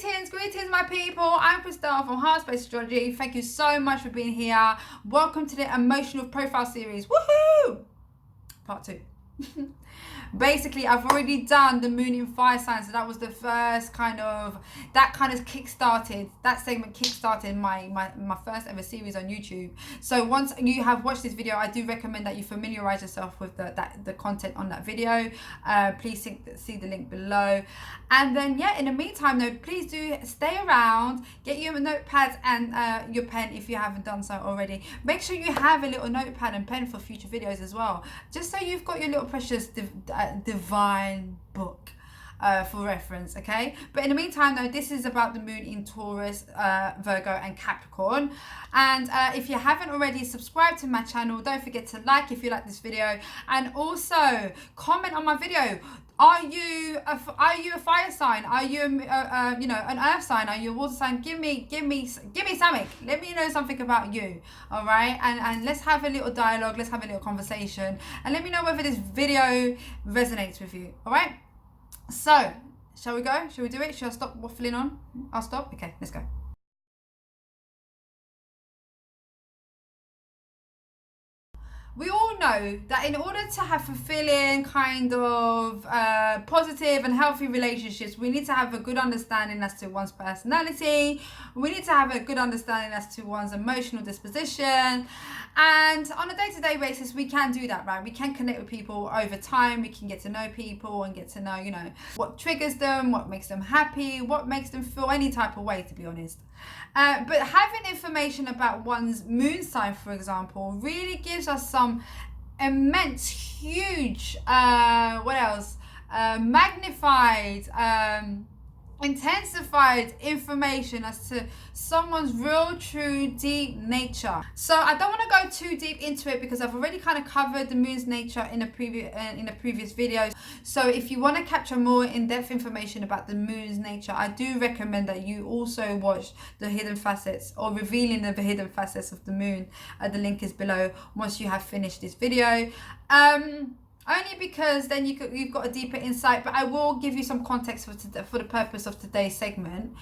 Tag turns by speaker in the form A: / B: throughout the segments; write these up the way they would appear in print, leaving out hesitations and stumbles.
A: Greetings my people. I'm Christelle from HeartSpace Astrology. Thank you so much for being here. Welcome to the emotional profile series. Woohoo! Part 2. Basically, I've already done the moon in fire signs, so that was the first that segment kickstarted my first ever series on YouTube. So once you have watched this video, I do recommend that you familiarize yourself with the content on that video. Please see the link below. And then in the meantime though, please do stay around, get your notepads and your pen if you haven't done so already. Make sure you have a little notepad and pen for future videos as well, just so you've got your little precious divine book for reference, okay? But in the meantime though, this is about the moon in Taurus, Virgo and Capricorn. And if you haven't already subscribed to my channel, don't forget to like if you like this video, and also comment on my video. Are you a fire sign? Are you an earth sign? Are you a water sign? Give me something. Let me know something about you. All right, and let's have a little dialogue. Let's have a little conversation, and let me know whether this video resonates with you. All right. So, shall we go? Shall we do it? Shall I stop waffling on? I'll stop. Okay, let's go. We all know that in order to have fulfilling positive and healthy relationships, we need to have a good understanding as to one's personality. We need to have a good understanding as to one's emotional disposition. And on a day-to-day basis, we can do that, right? We can connect with people over time. We can get to know people and get to know, what triggers them, what makes them happy, what makes them feel any type of way, to be honest. But having information about one's moon sign, for example, really gives us some immense, huge, magnified, intensified information as to someone's real, true, deep nature. So I don't want to go too deep into it because I've already kind of covered the moon's nature in the previous videos. So if you want to capture more in-depth information about the moon's nature, I do recommend that you also watch the hidden facets, or revealing the hidden facets of the moon. The link is below once you have finished this video. Only because then you've got a deeper insight, but I will give you some context for the purpose of today's segment.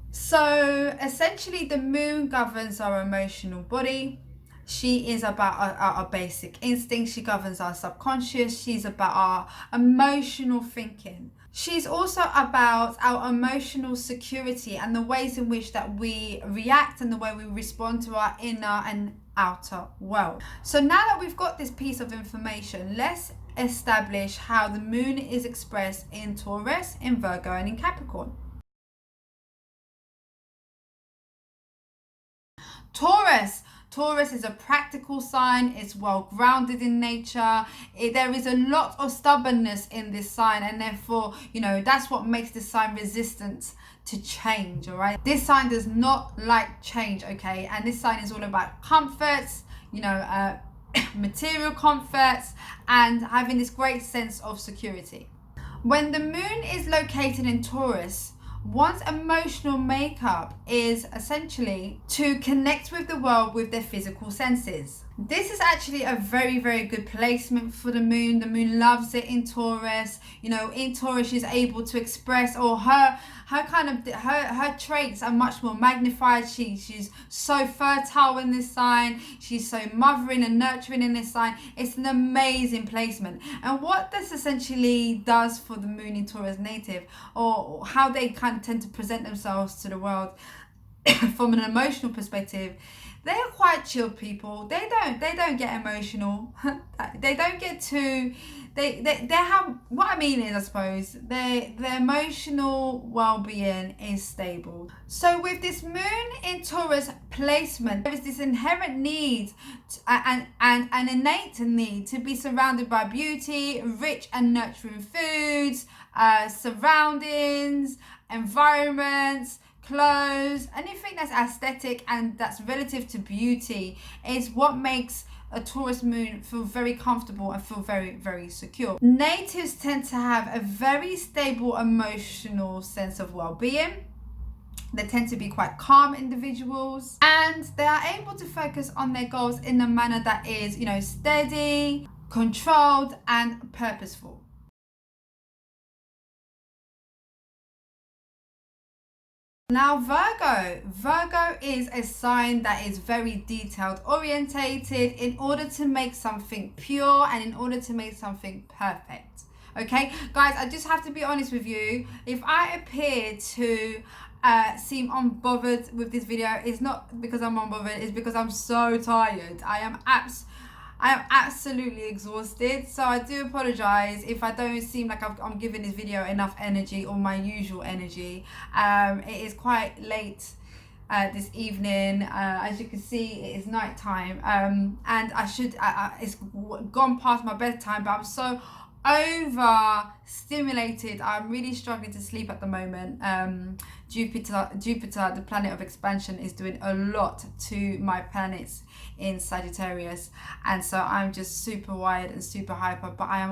A: So essentially, the moon governs our emotional body. She is about our basic instincts. She governs our subconscious. She's about our emotional thinking. She's also about our emotional security and the ways in which that we react and the way we respond to our inner and outer world. So now that we've got this piece of information, let's establish how the moon is expressed in Taurus, in Virgo and in Capricorn. Taurus is a practical sign. It's well grounded in nature. There is a lot of stubbornness in this sign, and therefore, that's what makes this sign resistant to change. All right, this sign does not like change, okay? And this sign is all about comforts, material comforts, and having this great sense of security. When the moon is located in Taurus, one's emotional makeup is essentially to connect with the world with their physical senses. This is actually a very, very good placement for the moon. The moon loves it in Taurus. In Taurus, she's able to express, or her traits are much more magnified. She's so fertile in this sign. She's so mothering and nurturing in this sign. It's an amazing placement. And what this essentially does for the moon in Taurus native, or how they kind of tend to present themselves to the world from an emotional perspective, they are quite chilled people. They don't get emotional. They don't get too. They have, what I mean is, I suppose, their emotional well-being is stable. So with this moon in Taurus placement, there is this inherent need and an innate need to be surrounded by beauty, rich and nurturing foods, surroundings, environments, clothes, anything that's aesthetic and that's relative to beauty is what makes a Taurus moon feel very comfortable and feel very, very secure. Natives tend to have a very stable emotional sense of well-being. They tend to be quite calm individuals, and they are able to focus on their goals in a manner that is, steady, controlled, and purposeful. Now, Virgo is a sign that is very detailed orientated in order to make something pure and in order to make something perfect. Okay, guys, I just have to be honest with you. If I appear to seem unbothered with this video, it's not because I'm unbothered, it's because I'm so tired. I am absolutely exhausted, so I do apologize if I don't seem like I'm giving this video enough energy or my usual energy. It is quite late this evening. As you can see, it is night time, and it's gone past my bedtime, but I'm so overstimulated. I'm really struggling to sleep at the moment. Jupiter, the planet of expansion, is doing a lot to my planets in Sagittarius, and so I'm just super wired and super hyper, but I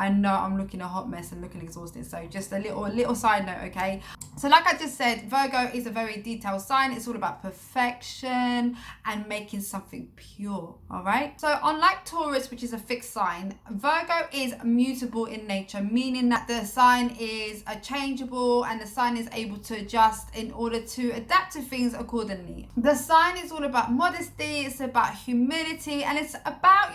A: know I'm looking a hot mess and looking exhausted. So just a little side note, okay? So like I just said, Virgo is a very detailed sign. It's all about perfection and making something pure, all right? So unlike Taurus, which is a fixed sign, Virgo is mutable in nature, meaning that the sign is changeable and the sign is able to adjust in order to adapt to things accordingly. The sign is all about modesty, it's about humility, and it's about,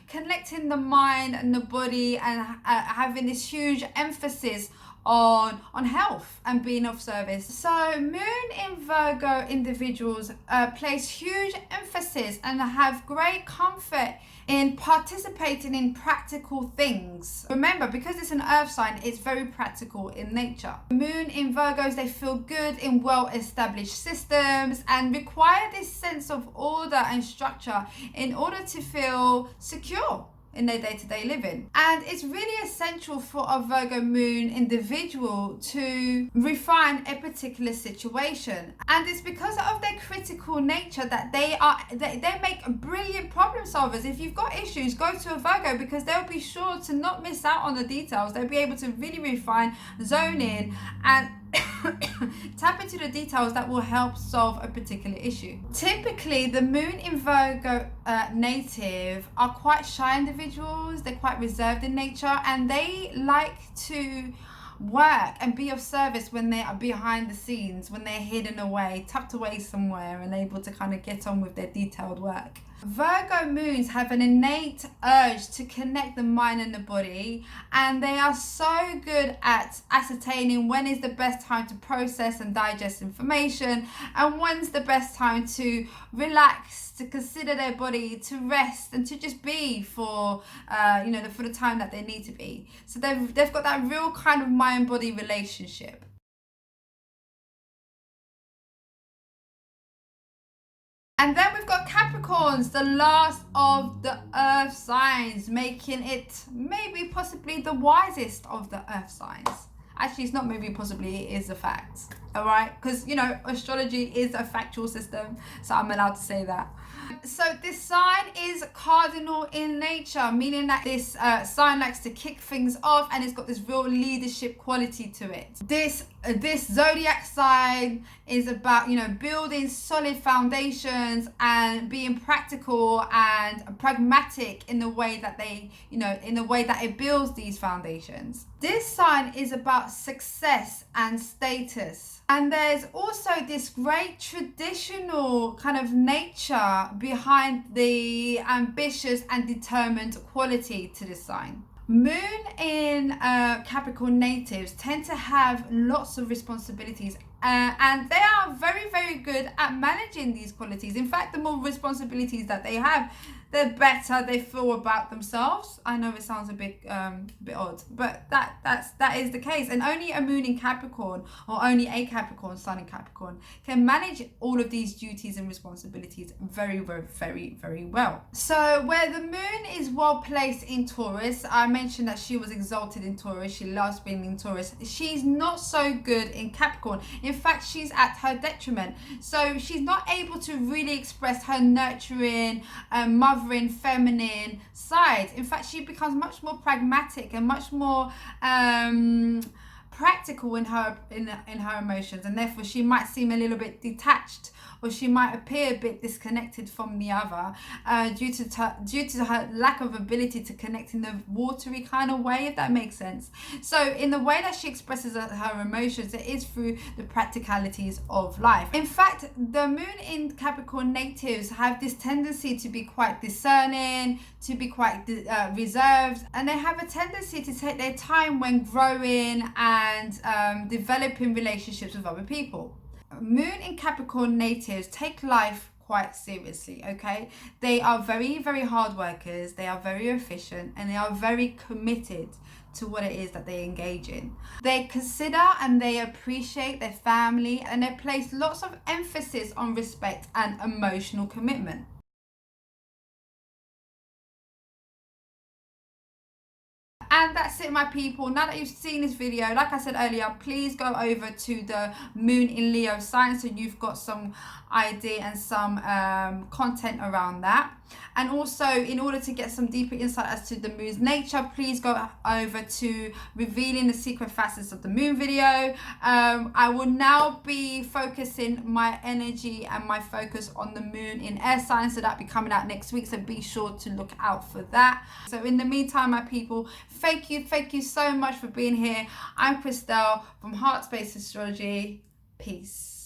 A: connecting the mind and the body and having this huge emphasis on health and being of service. So Moon in Virgo individuals place huge emphasis and have great comfort in participating in practical things. Remember, because it's an earth sign, it's very practical in nature. Moon in Virgos, they feel good in well-established systems and require this sense of order and structure in order to feel secure in their day-to-day living. And it's really essential for a Virgo moon individual to refine a particular situation, and it's because of their critical nature that they make brilliant problem solvers. If you've got issues, go to a Virgo, because they'll be sure to not miss out on the details. They'll be able to really refine, zone in, and tap into the details that will help solve a particular issue. Typically, the moon in Virgo native are quite shy individuals. They're quite reserved in nature, and they like to work and be of service when they are behind the scenes, when they're hidden away, tucked away somewhere, and able to kind of get on with their detailed work. Virgo moons have an innate urge to connect the mind and the body, and they are so good at ascertaining when is the best time to process and digest information, and when's the best time to relax, to consider their body, to rest, and to just be for for the time that they need to be. So they've got that real kind of mind-body relationship. And then we've got Capricorns, the last of the earth signs, making it maybe possibly the wisest of the earth signs. Actually, it's not maybe possibly, it is a fact. All right? Because, astrology is a factual system, so I'm allowed to say that. So this sign is cardinal in nature, meaning that this sign likes to kick things off, and it's got this real leadership quality to it. This zodiac sign is about, building solid foundations and being practical and pragmatic in the way that it builds these foundations. This sign is about success and status. And there's also this great traditional kind of nature behind the ambitious and determined quality to this sign. Moon in Capricorn natives tend to have lots of responsibilities, and they are very, very good at managing these qualities. In fact, the more responsibilities that they have, the better they feel about themselves. I know it sounds a bit odd, but that is the case. And only a moon in Capricorn, or only a Capricorn, sun in Capricorn, can manage all of these duties and responsibilities very, very, very, very well. So where the moon is well placed in Taurus, I mentioned that she was exalted in Taurus. She loves being in Taurus. She's not so good in Capricorn. In fact, she's at her detriment. So she's not able to really express her nurturing, mothering, feminine side. In fact, she becomes much more pragmatic and much more practical in her emotions, and therefore she might seem a little bit detached, or she might appear a bit disconnected from the other, due to her lack of ability to connect in the watery kind of way, if that makes sense. So in the way that she expresses her emotions, it is through the practicalities of life. In fact, the moon in Capricorn natives have this tendency to be quite discerning, to be quite reserved, and they have a tendency to take their time when growing and developing relationships with other people. Moon in Capricorn natives take life quite seriously, okay? They are very, very hard workers, they are very efficient, and they are very committed to what it is that they engage in. They consider and they appreciate their family, and they place lots of emphasis on respect and emotional commitment. And that's it, my people. Now that you've seen this video, like I said earlier, please go over to the moon in Leo sign, so you've got some idea and some content around that. And also, in order to get some deeper insight as to the moon's nature, please go over to Revealing the Secret Facets of the Moon video. I will now be focusing my energy and my focus on the moon in air signs, so that'll be coming out next week, so be sure to look out for that. So in the meantime, my people, thank you so much for being here. I'm Christelle from HeartSpace Astrology. Peace.